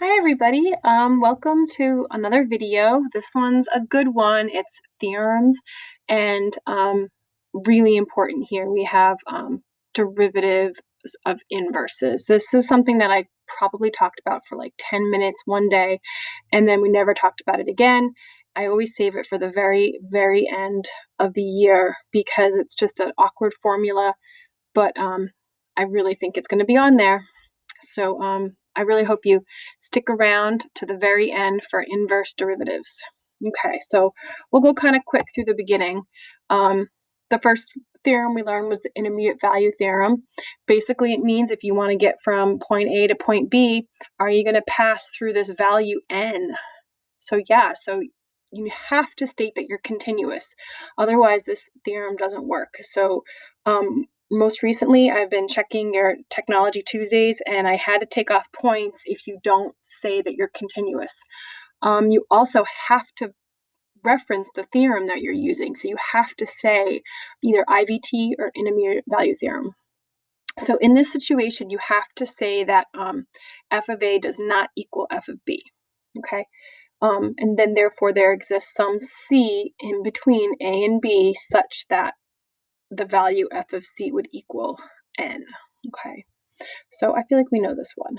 Hi everybody, welcome to another video. This one's a good one. It's theorems and really important here. We have derivatives of inverses. This is something that I probably talked about for like 10 minutes one day and then we never talked about it again. I always save it for the very end of the year because it's just an awkward formula, but I really think it's going to be on there. So I really hope you stick around to the very end for inverse derivatives. Okay, so we'll go kind of quick through the beginning. The first theorem we learned was the intermediate value theorem. Basically, it means if you want to get from point A to point B, are you going to pass through this value n? So you have to state that you're continuous. Otherwise, this theorem doesn't work. So most recently, I've been checking your Technology Tuesdays, and I had to take off points if you don't say that you're continuous. You also have to reference the theorem that you're using. So you have to say either IVT or intermediate value theorem. So in this situation, you have to say that f of A does not equal f of B. Okay. And then therefore there exists some C in between A and B such that the value f of C would equal n. Okay, so I feel like we know this one.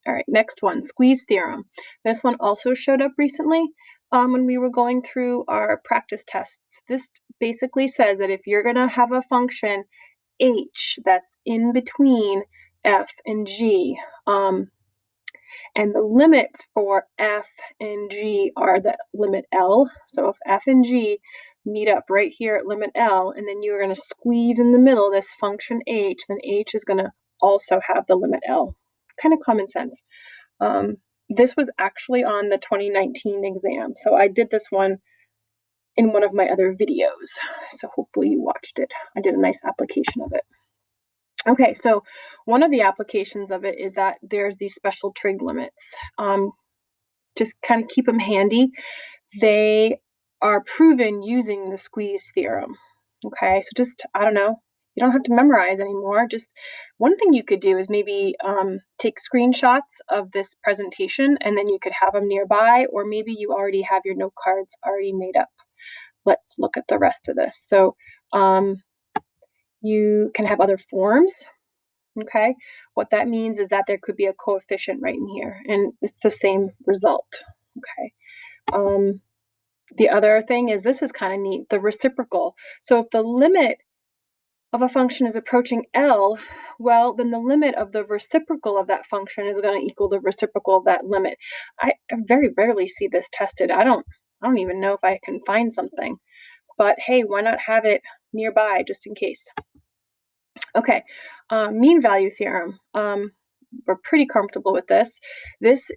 All right, next one, squeeze theorem. This one also showed up recently when we were going through our practice tests. This basically says that if you're going to have a function h that's in between f and g, and the limits for f and g are the limit L. So if f and g meet up right here at limit L, and then you're going to squeeze in the middle this function h, then h is going to also have the limit L. Kind of common sense. This was actually on the 2019 exam. So I did this one in one of my other videos. So hopefully you watched it. I did a nice application of it. Okay, so one of the applications of it is that there's these special trig limits. Just kind of keep them handy. They are proven using the squeeze theorem. Okay, so just, I don't know, you don't have to memorize anymore. Just one thing you could do is maybe take screenshots of this presentation and then you could have them nearby, or maybe you already have your note cards already made up. Let's look at the rest of this. So you can have other forms. Okay, what that means is that there could be a coefficient right in here, and it's the same result. Okay, the other thing is, this is kind of neat, the reciprocal. So if the limit of a function is approaching L, well, then the limit of the reciprocal of that function is going to equal the reciprocal of that limit. I very rarely see this tested. I don't even know if I can find something, but hey, why not have it nearby just in case? Okay, mean value theorem. We're pretty comfortable with this. This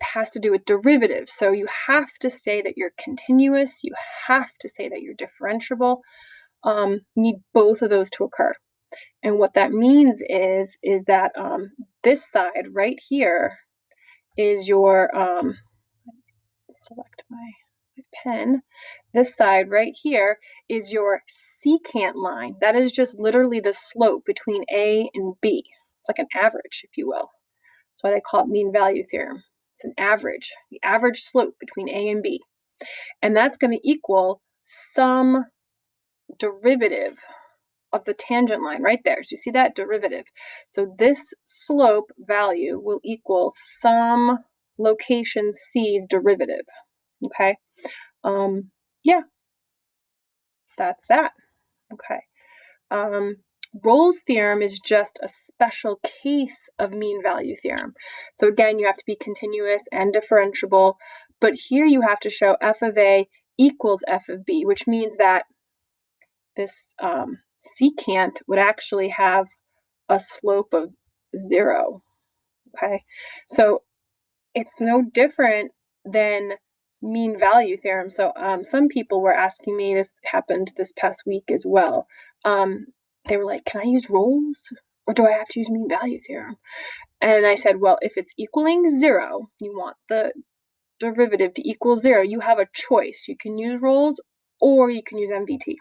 has to do with derivatives. So you have to say that you're continuous. You have to say that you're differentiable. You need both of those to occur. And what that means is that this side right here is your, select my pen. This side right here is your secant line. That is just literally the slope between A and B. It's like an average, if you will. That's why they call it mean value theorem. It's an average, the average slope between A and B. And that's going to equal some derivative of the tangent line right there. So you see that derivative. So this slope value will equal some location C's derivative. Okay. Yeah, that's that. Okay. Rolle's theorem is just a special case of mean value theorem. So again, you have to be continuous and differentiable, but here you have to show f of A equals f of B, which means that this secant would actually have a slope of 0. Okay, so it's no different than mean value theorem. So some people were asking me, this happened this past week as well. They were like, can I use Rolle's or do I have to use mean value theorem? And I said, well, if it's equaling 0, you want the derivative to equal 0, you have a choice. You can use Rolle's or you can use MVT.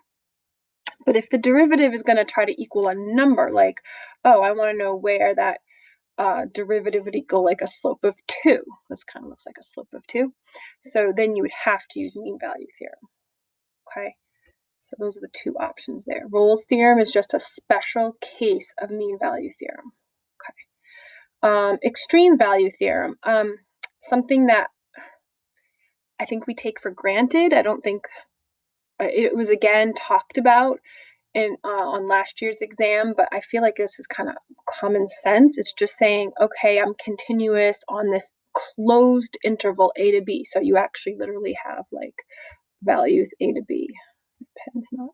But if the derivative is going to try to equal a number, like, oh, I want to know where that derivative would equal like a slope of 2. This kind of looks like a slope of 2. So then you would have to use mean value theorem. Okay, so those are the two options there. Rolle's theorem is just a special case of mean value theorem. Okay, extreme value theorem, something that I think we take for granted. I don't think it was again talked about on last year's exam, but I feel like this is kind of common sense. It's just saying, okay, I'm continuous on this closed interval a to b. So you actually literally have like values a to b. Pen's not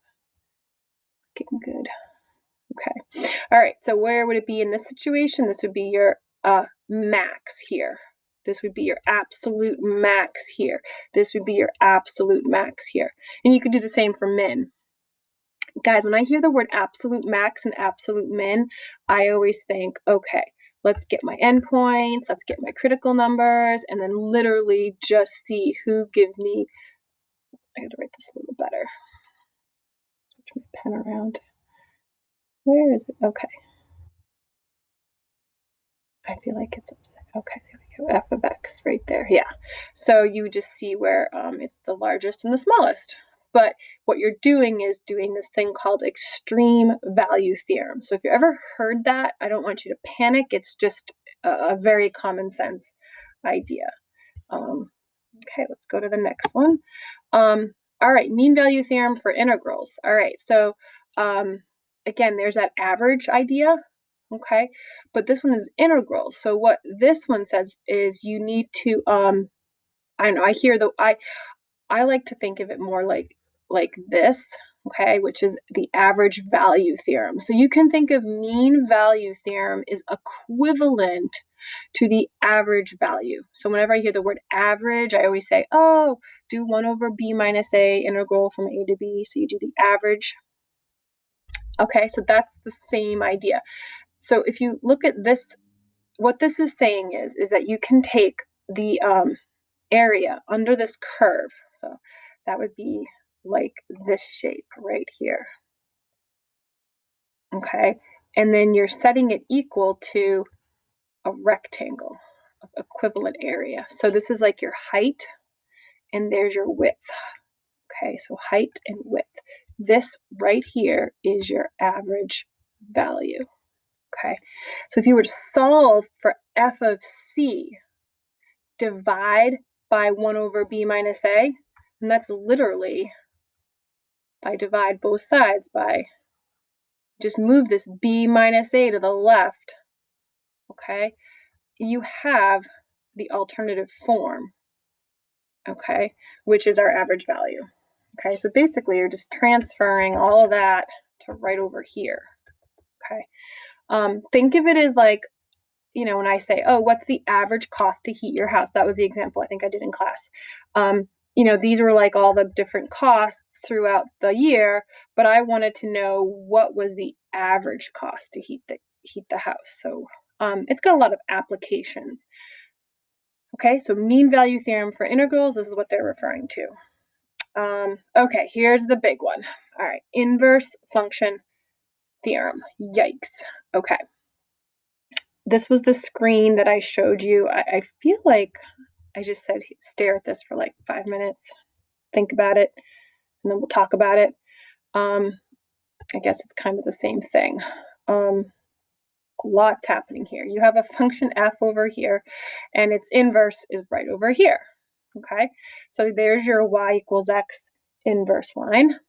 getting good. Okay. All right. So where would it be in this situation? This would be your max here. This would be your absolute max here. This would be your absolute max here. And you could do the same for min. Guys, when I hear the word absolute max and absolute min, I always think, okay, let's get my endpoints, let's get my critical numbers, and then literally just see who gives me, I gotta write this a little better. Switch my pen around. Where is it? Okay. I feel like it's upside. Okay, there we go. F of x right there. Yeah. So you just see where it's the largest and the smallest. But what you're doing is doing this thing called extreme value theorem. So if you ever heard that, I don't want you to panic. It's just a very common sense idea. Okay, let's go to the next one. All right, mean value theorem for integrals. All right, so again, there's that average idea. Okay, but this one is integral. So what this one says is you need to I know I hear I like to think of it more like this, okay, which is the average value theorem. So you can think of mean value theorem is equivalent to the average value. So whenever I hear the word average, I always say, oh, do 1 over b minus a integral from a to b. So you do the average. Okay, so that's the same idea. So if you look at this, what this is saying is that you can take the area under this curve. So that would be like this shape right here. Okay, and then you're setting it equal to a rectangle of equivalent area. So this is like your height, and there's your width. Okay, so height and width. This right here is your average value. Okay, so if you were to solve for f of c, divide by 1 over b minus a, and that's literally, I divide both sides by, just move this b minus a to the left, okay, you have the alternative form, okay, which is our average value. Okay, so basically you're just transferring all of that to right over here. Okay, think of it as like, you know, when I say, oh, what's the average cost to heat your house? That was the example I think I did in class. You know, these were like all the different costs throughout the year, but I wanted to know what was the average cost to heat the house. So it's got a lot of applications. Okay, so mean value theorem for integrals, this is what they're referring to. Okay, here's the big one. All right, inverse function theorem. Yikes. Okay. This was the screen that I showed you. I feel like I just said stare at this for like 5 minutes, think about it, and then we'll talk about it. I guess it's kind of the same thing. Lots happening here. You have a function f over here, and its inverse is right over here. Okay, so there's your y equals x inverse line.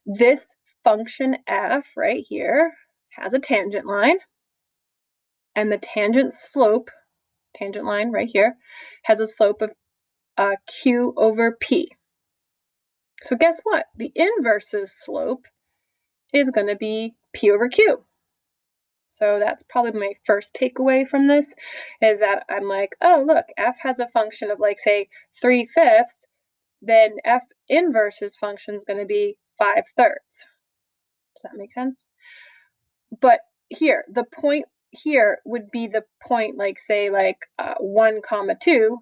This function f right here has a tangent line, and the tangent line right here, has a slope of q over p. So guess what? The inverse's slope is going to be p over q. So that's probably my first takeaway from this, is that I'm like, oh, look, f has a function of like, say, 3/5, then f inverse's function is going to be 5/3. Does that make sense? But here, the point here would be the point, like, say, like 1, 2,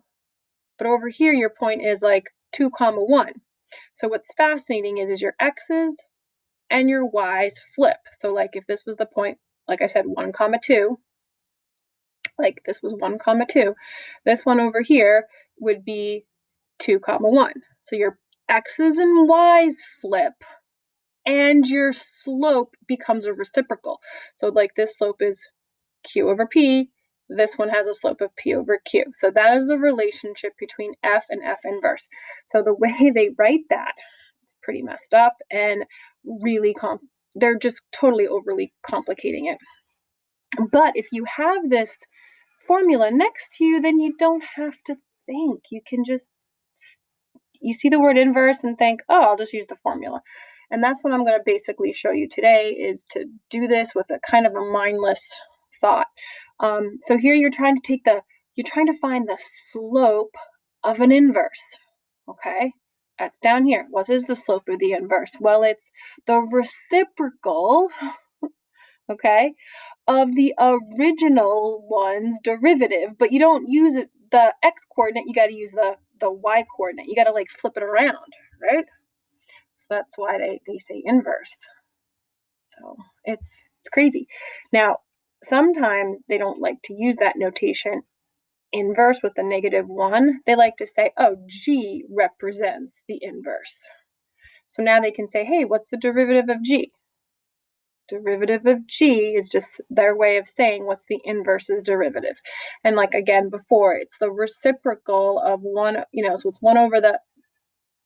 but over here, your point is like 2, 1. So what's fascinating is your x's and your y's flip. So like if this was the point like I said, 1 comma 2, like this was 1 comma 2. This one over here would be 2 comma 1. So your x's and y's flip and your slope becomes a reciprocal. So like this slope is q over p. This one has a slope of p over q. So that is the relationship between f and f inverse. So the way they write that, it's pretty messed up and really they're just totally overly complicating it. But if you have this formula next to you, then you don't have to think. You can just, you see the word inverse and think, oh, I'll just use the formula. And that's what I'm going to basically show you today, is to do this with a kind of a mindless thought. So here you're trying to find the slope of an inverse. Okay, that's down here. What is the slope of the inverse? Well, it's the reciprocal, okay, of the original one's derivative, but you don't use it, the x coordinate, you got to use the y coordinate. You got to like flip it around, right? So that's why they say inverse. So it's crazy. Now, sometimes they don't like to use that notation inverse with the -1. They like to say, oh, g represents the inverse. So now they can say, hey, what's the derivative of g? Derivative of g is just their way of saying what's the inverse's derivative. And like again before, it's the reciprocal of 1, so it's 1 over the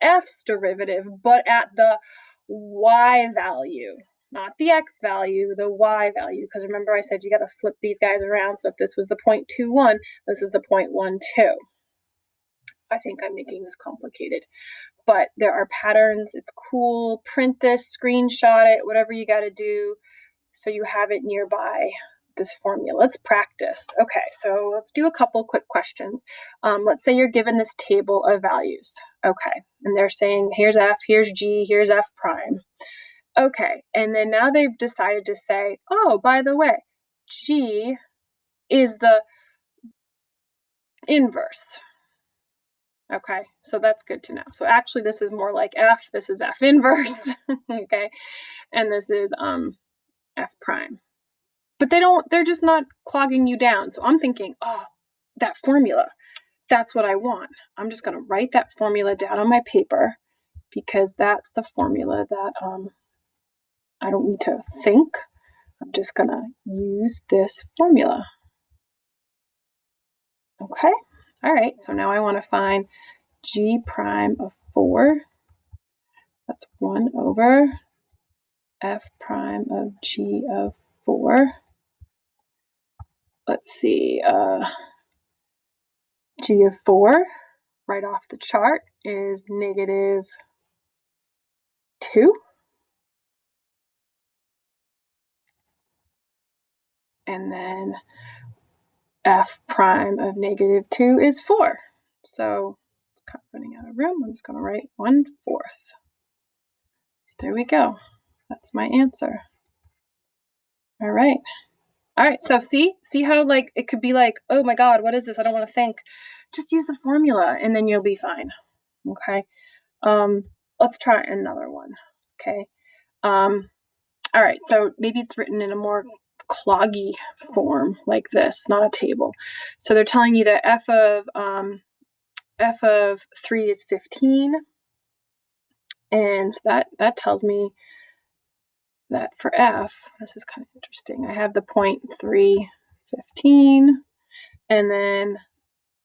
f's derivative, but at the y value, not the x value, the y value. Because remember I said you got to flip these guys around. So if this was the 0.21, this is the 0.12. I think I'm making this complicated, but there are patterns. It's cool. Print this, screenshot it, whatever you got to do so you have it nearby, this formula. Let's practice. Okay, so let's do a couple quick questions. Let's say you're given this table of values. Okay, and they're saying here's f, here's g, here's f prime. Okay, and then now they've decided to say, oh, by the way, g is the inverse. Okay, so that's good to know. So actually this is more like f, this is f inverse, okay, and this is f prime. But they're just not clogging you down. So I'm thinking, oh, that formula, that's what I want. I'm just going to write that formula down on my paper because that's the formula that I don't need to think. I'm just going to use this formula. Okay. All right. So now I want to find g prime of 4. That's 1 over f prime of g of 4. Let's see. G of 4 right off the chart is -2. And then f prime of -2 is 4. So it's kind of running out of room. I'm just going to write 1/4. So there we go. That's my answer. All right. All right. So see how like it could be like, oh my God, what is this? I don't want to think. Just use the formula and then you'll be fine. Okay. Let's try another one. Okay. All right. So maybe it's written in a more cloggy form like this, not a table. So they're telling you that f of 3 is 15, and so that tells me that for f, this is kind of interesting. I have the point 3, 15, and then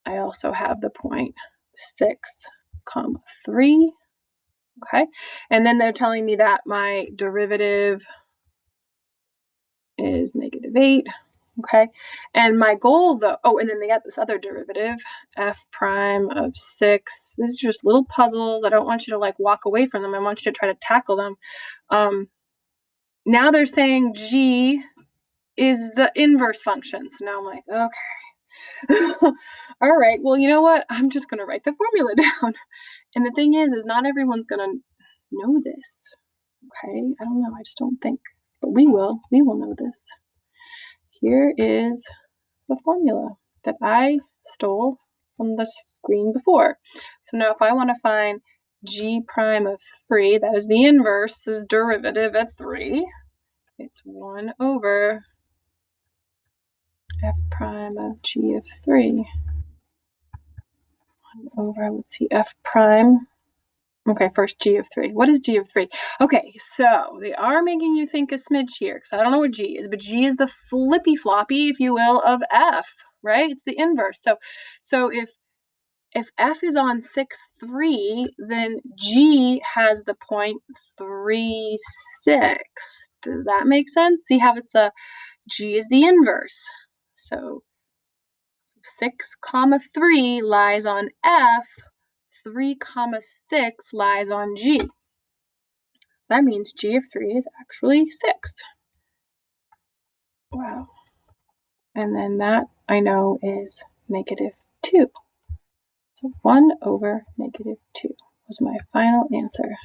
I also have the point 6, 3. Okay, and then they're telling me that my derivative is -8. Okay, and my goal though, oh, and then they got this other derivative, f prime of 6. These are just little puzzles. I don't want you to like walk away from them. I want you to try to tackle them. Now they're saying g is the inverse function. So now I'm like, okay. All right, well, you know what? I'm just going to write the formula down. And the thing is not everyone's going to know this. Okay, I don't know. I just don't think. But we will know this. Here is the formula that I stole from the screen before. So now if I want to find g prime of 3, that is the inverse's derivative at 3. It's 1 over f prime of g of 3 over, let's see, f prime. Okay, first g of 3. What is g of 3? Okay, so they are making you think a smidge here because I don't know what g is, but g is the flippy floppy, if you will, of f, right? It's the inverse. So if f is on 6, 3, then g has the point 3, 6. Does that make sense? See how it's g is the inverse. So 6, comma 3 lies on f, 3, comma 6 lies on g. So that means g of 3 is actually 6. Wow. And then that I know is negative 2. So 1 over negative 2 was my final answer.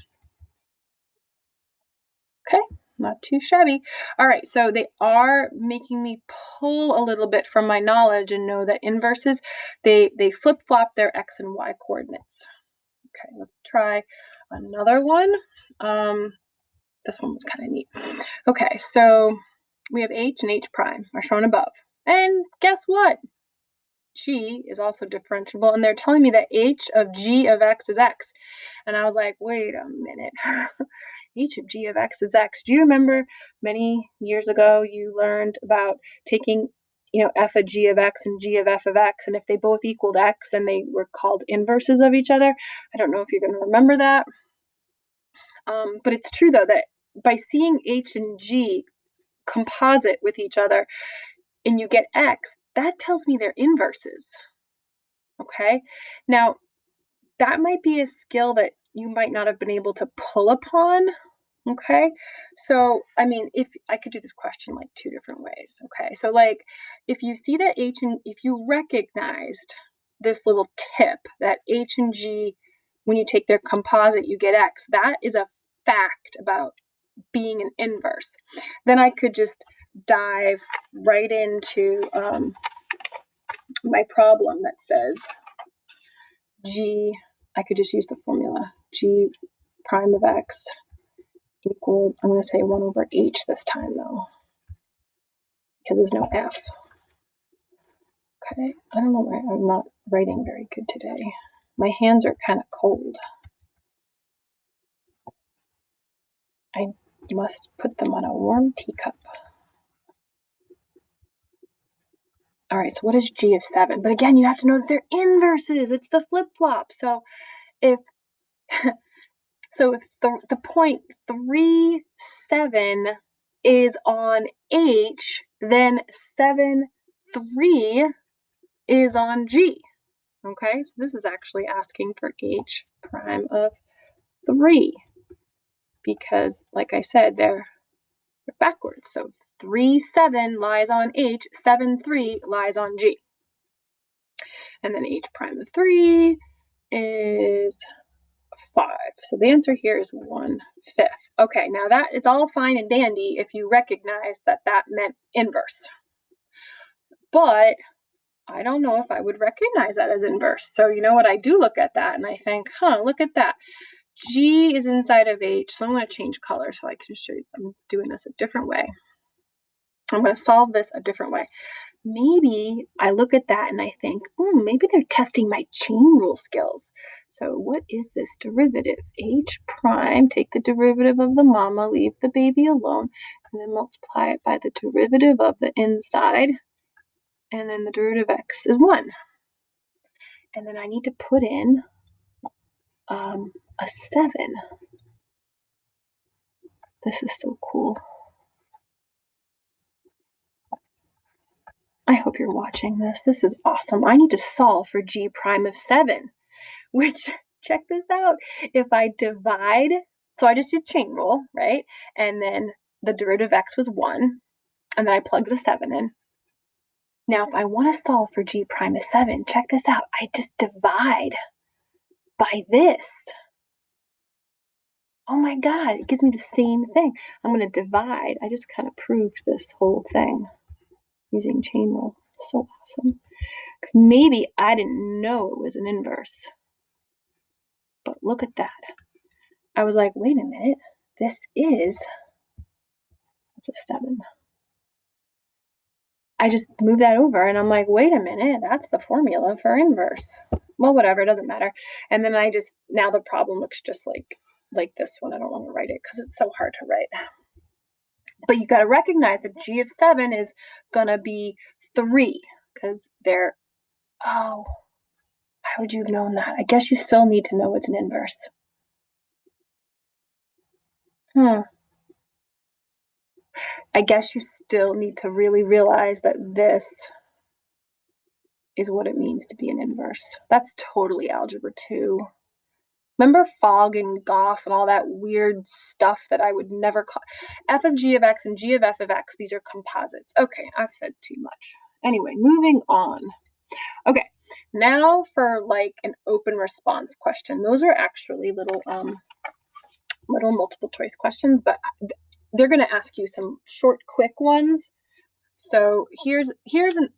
Okay, not too shabby. All right, so they are making me pull a little bit from my knowledge and know that inverses, they flip-flop their x and y coordinates. Okay, let's try another one. This one was kind of neat. Okay, so we have h and h prime are shown above. And guess what? G is also differentiable, and they're telling me that h of g of x is x. And I was like, wait a minute. h of g of x is x. Do you remember many years ago you learned about taking, f of g of x and g of f of x, and if they both equaled x, then they were called inverses of each other? I don't know if you're going to remember that. But it's true, though, that by seeing h and g composite with each other and you get x, that tells me they're inverses. Okay? Now, that might be a skill that you might not have been able to pull upon. Okay? So, I mean, if I could do this question like two different ways. Okay? So, like, if you see that if you recognized this little tip that h and g, when you take their composite, you get x, that is a fact about being an inverse. Then I could just dive right into my problem that says g, I could just use the formula, g prime of x equals, I'm going to say 1 over h this time, though, because there's no f. Okay, I don't know why I'm not writing very good today. My hands are kind of cold. I must put them on a warm teacup. All right, so what is g of 7? But again, you have to know that they're inverses. It's the flip-flop. So if the point 3, 7 is on h, then 7, 3 is on g. Okay, so this is actually asking for h prime of 3 because, like I said, they're backwards. So 3, 7 lies on h, 7, 3 lies on g. And then h prime of 3 is 5. So the answer here is 1/5. Okay, now that it's all fine and dandy if you recognize that that meant inverse. But I don't know if I would recognize that as inverse. So you know what? I do look at that and I think, look at that. G is inside of H, so I'm going to change color so I can show you I'm doing this a different way. I'm going to solve this a different way. Maybe I look at that and I think, maybe they're testing my chain rule skills. So what is this derivative? H prime, take the derivative of the mama, leave the baby alone, and then multiply it by the derivative of the inside, and then the derivative of x is 1. And then I need to put in a 7. This is so cool. I hope you're watching this. This is awesome. I need to solve for g prime of 7, which, check this out. If I divide, so I just did chain rule, right? And then the derivative of x was 1, and then I plugged a 7 in. Now, if I want to solve for g prime of 7, check this out. I just divide by this. Oh my God, it gives me the same thing. I'm going to divide. I just kind of proved this whole thing using chain rule. So awesome. Because maybe I didn't know it was an inverse. But look at that. I was like, wait a minute. That's a 7. I just move that over and I'm like, wait a minute, that's the formula for inverse. Well, whatever, it doesn't matter. And then now the problem looks just like this one. I don't want to write it because it's so hard to write. But you got to recognize that g of 7 is going to be 3 because oh, how would you have known that? I guess you still need to know it's an inverse. I guess you still need to really realize that this is what it means to be an inverse. That's totally algebra 2. Remember Fogg and Goff and all that weird stuff that I would never call f of g of x and g of f of x. These are composites. Okay, I've said too much. Anyway, moving on. Okay, now for like an open response question. Those are actually little multiple choice questions, but they're going to ask you some short, quick ones. So here's an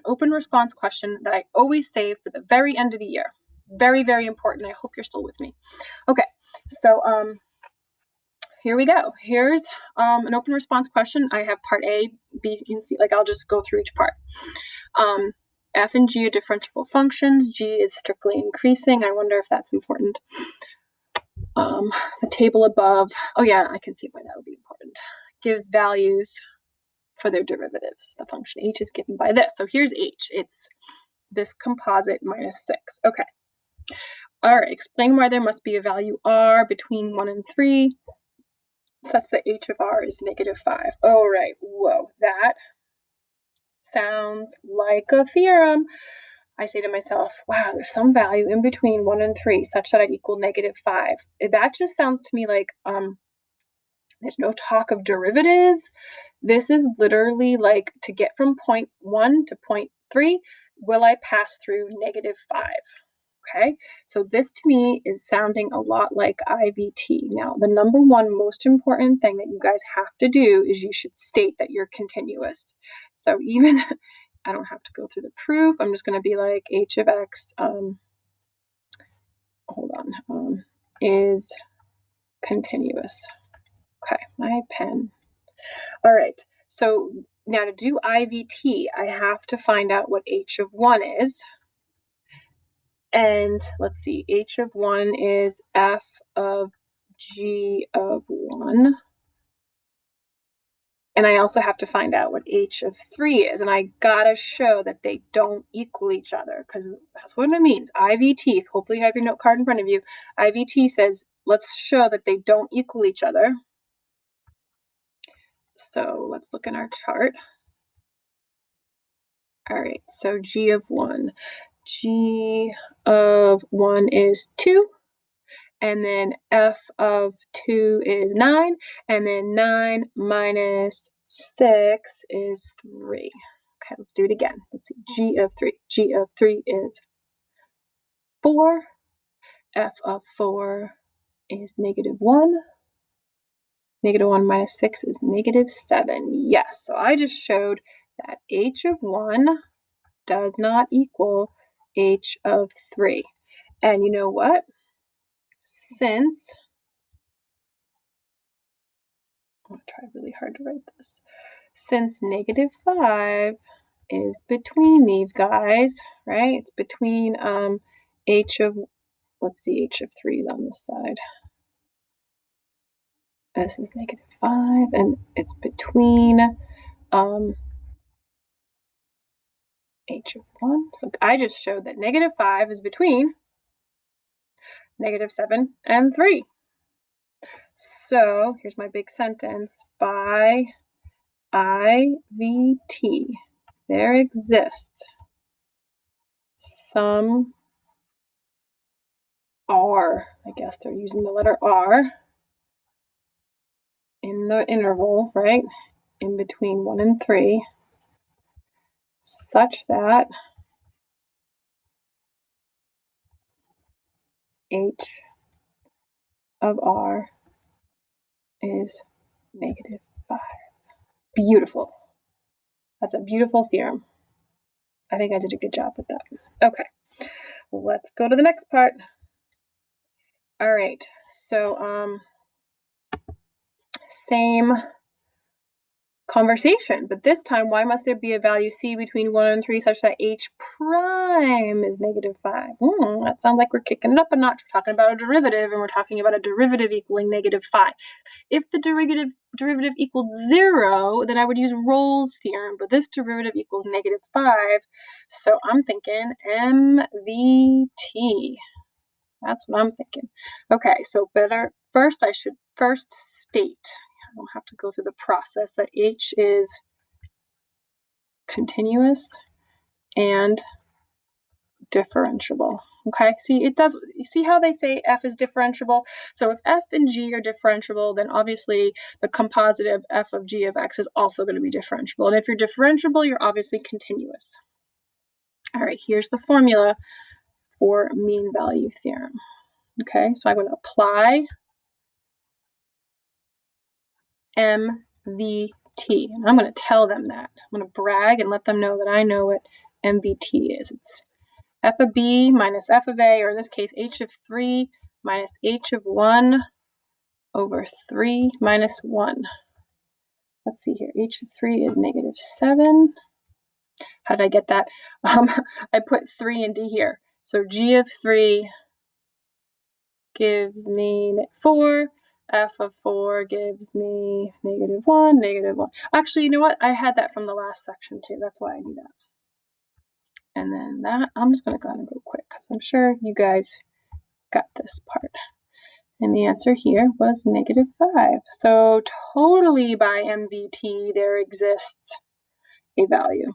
open response question that I always save for the very end of the year. Very, very important. I hope you're still with me. Okay, so here we go. Here's an open response question. I have part A, B, and C. Like I'll just go through each part. F and G are differentiable functions. G is strictly increasing. I wonder if that's important. The table above, oh yeah, I can see why that would be important. Gives values for their derivatives. The function h is given by this. So here's h. It's this composite minus 6. Okay. All right. Explain why there must be a value r between 1 and 3 such that h of r is negative 5. Oh, right. Whoa. That sounds like a theorem. I say to myself, wow, there's some value in between 1 and 3 such that I'd equal negative 5. That just sounds to me like there's no talk of derivatives. This is literally like to get from point 1 to point 3, will I pass through negative 5? Okay, so this to me is sounding a lot like IVT. Now, the number one most important thing that you guys have to do is you should state that you're continuous. So even, I don't have to go through the proof. I'm just going to be like h of x, is continuous. Okay, my pen. All right, so now to do IVT, I have to find out what h of 1 is. And let's see, h of 1 is f of g of 1. And I also have to find out what h of 3 is. And I gotta show that they don't equal each other because that's what it means. IVT, hopefully you have your note card in front of you. IVT says, let's show that they don't equal each other. So let's look in our chart. All right, so g of 1. G of 1 is 2. And then f of 2 is 9. And then 9 minus 6 is 3. Okay, let's do it again. Let's see. G of 3. G of 3 is 4. F of 4 is negative 1. Negative 1 minus 6 is negative 7. Yes, so I just showed that h of 1 does not equal h of 3. And you know what? Since, I'm going to try really hard to write this. Since negative 5 is between these guys, right? It's between h of, let's see, h of 3 is on this side. This is negative 5, and it's between h of 1. So I just showed that negative 5 is between negative 7 and 3. So here's my big sentence. By IVT, there exists some R, I guess they're using the letter R, in the interval, right, in between 1 and 3, such that h of r is negative 5. Beautiful. That's a beautiful theorem. I think I did a good job with that. Okay, let's go to the next part. All right, so same conversation. But this time, why must there be a value c between 1 and 3 such that h prime is -5? That sounds like we're kicking it up a notch. We're talking about a derivative, and we're talking about a derivative equaling -5. If the derivative equaled 0, then I would use Rolle's theorem, but this derivative equals -5, so I'm thinking MVT. That's what I'm thinking. Okay, so I should first state, I don't have to go through the process, that h is continuous and differentiable. Okay, see, you see how they say f is differentiable? So if f and g are differentiable, then obviously the compositive f of g of x is also going to be differentiable. And if you're differentiable, you're obviously continuous. All right, here's the formula for mean value theorem. Okay, so I'm going to apply MVT. And I'm going to tell them that. I'm going to brag and let them know that I know what MVT is. It's f of b minus f of a, or in this case, h of 3 minus h of 1 over 3 minus 1. Let's see here. H of 3 is -7. How did I get that? I put 3 and d here. So g of 3 gives me 4. F of 4 gives me -1, -1. Actually, you know what? I had that from the last section too. That's why I do that. And then that, I'm just going to go ahead and go quick because I'm sure you guys got this part. And the answer here was -5. So totally by MVT, there exists a value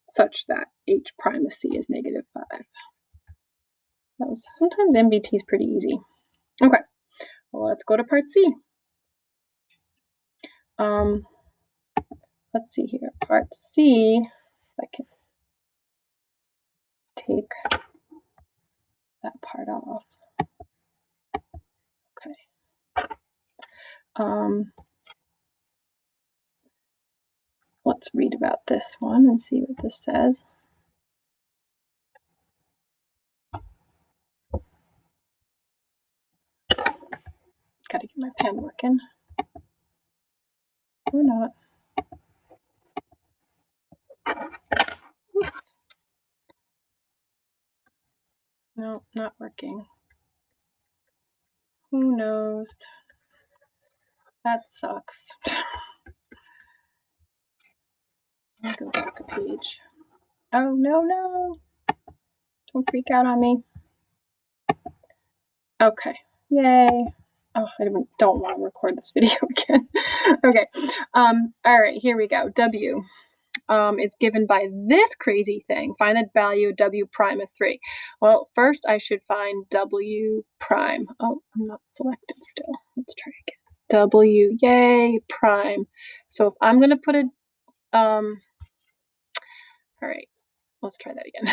such that h primacy is -5. Sometimes MVT is pretty easy. Okay, well, let's go to part C. Let's see here. Part C, if I can take that part off. Okay. Let's read about this one and see what this says. Gotta get my pen working. Or not. Oops. No, not working. Who knows? That sucks. I'll go back a page. Oh, no. Don't freak out on me. Okay. Yay. Oh, I don't want to record this video again. Okay. All right, here we go. W. Is given by this crazy thing. Find the value of w prime of 3. Well, first I should find w prime. Oh, I'm not selected still. Let's try again. W, yay, prime. So if I'm going to put a, all right, let's try that again.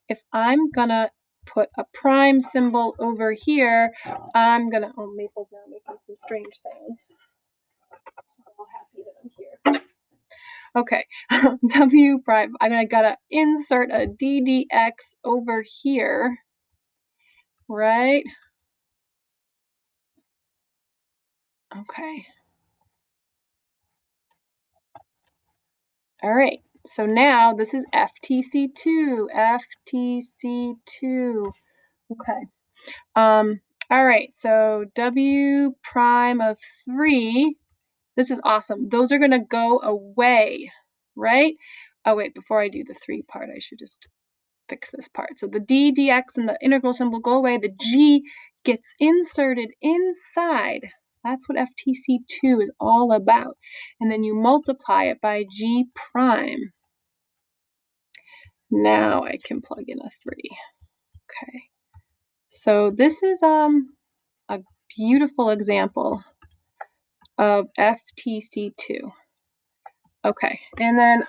If I'm going to put a prime symbol over here, I'm going to, oh, Maple's now making some strange sounds. I'm all happy that I'm here. Okay, w prime, I gotta insert a ddx over here, right? Okay. All right, so now this is FTC2, FTC2. Okay. All right, so w prime of 3, this is awesome. Those are gonna go away, right? Oh, wait, before I do the 3 part, I should just fix this part. So the d, dx, and the integral symbol go away. The g gets inserted inside. That's what FTC2 is all about. And then you multiply it by g prime. Now I can plug in a 3. Okay. So this is a beautiful example of FTC2. Okay. And then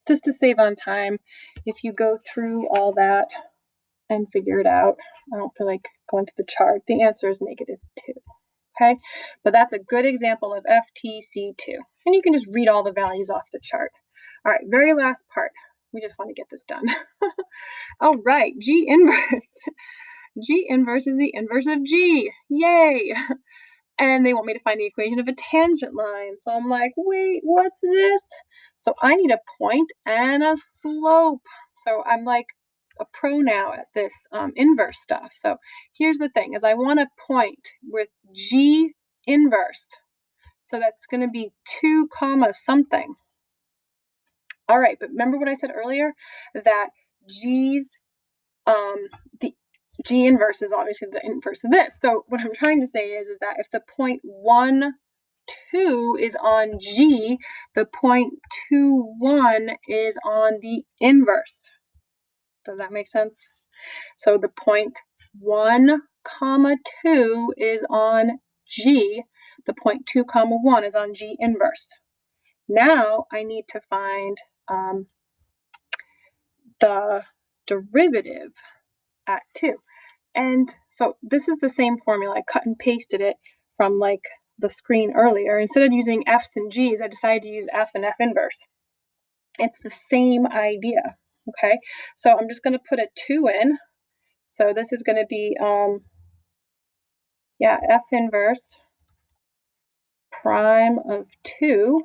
just to save on time, if you go through all that and figure it out, I don't feel like going to the chart. The answer is -2. Okay, but that's a good example of FTC2. And you can just read all the values off the chart. All right, very last part. We just want to get this done. All right, G inverse. G inverse is the inverse of G. Yay! And they want me to find the equation of a tangent line. So I'm like, wait, what's this? So I need a point and a slope. So I'm like a pro now at this inverse stuff. So here's the thing is I want a point with G inverse. So that's going to be 2 comma something. All right, but remember what I said earlier? That the G inverse is obviously the inverse of this. So what I'm trying to say is that if the point 1, 2 is on G, the point 2, 1 is on the inverse. Does that make sense? So the point 1, comma 2 is on G. The point 2, comma 1 is on G inverse. Now I need to find the derivative at 2. And so this is the same formula. I cut and pasted it from like the screen earlier. Instead of using F's and G's, I decided to use F and F inverse. It's the same idea, okay? So I'm just going to put a 2 in. So this is going to be, F inverse prime of 2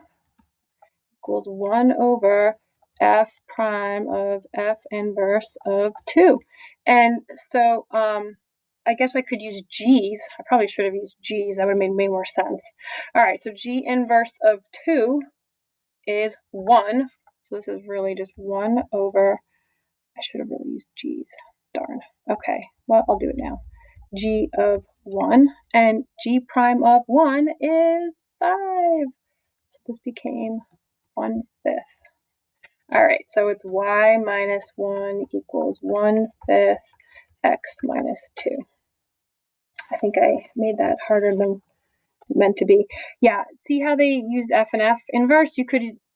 equals 1 over F prime of F inverse of 2. And so I guess I could use G's. I probably should have used G's. That would have made more sense. All right, so G inverse of 2 is 1. So this is really just 1 over, I should have really used G's. Darn. Okay, well, I'll do it now. G of 1, and G prime of 1 is 5. So this became 1/5. All right, so it's y minus 1 equals 1/5 x minus 2. I think I made that harder than meant to be. Yeah, see how they use F and F inverse?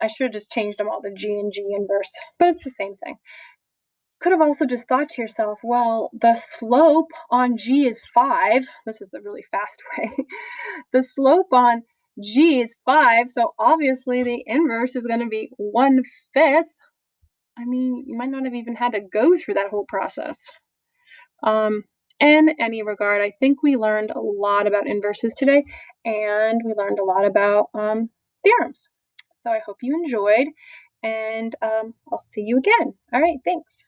I should have just changed them all to G and G inverse, but it's the same thing. Could have also just thought to yourself, well, the slope on G is 5. This is the really fast way. The slope on G is 5, so obviously the inverse is going to be 1/5. I mean, you might not have even had to go through that whole process. In any regard, I think we learned a lot about inverses today, and we learned a lot about theorems. So I hope you enjoyed, and I'll see you again. All right, thanks.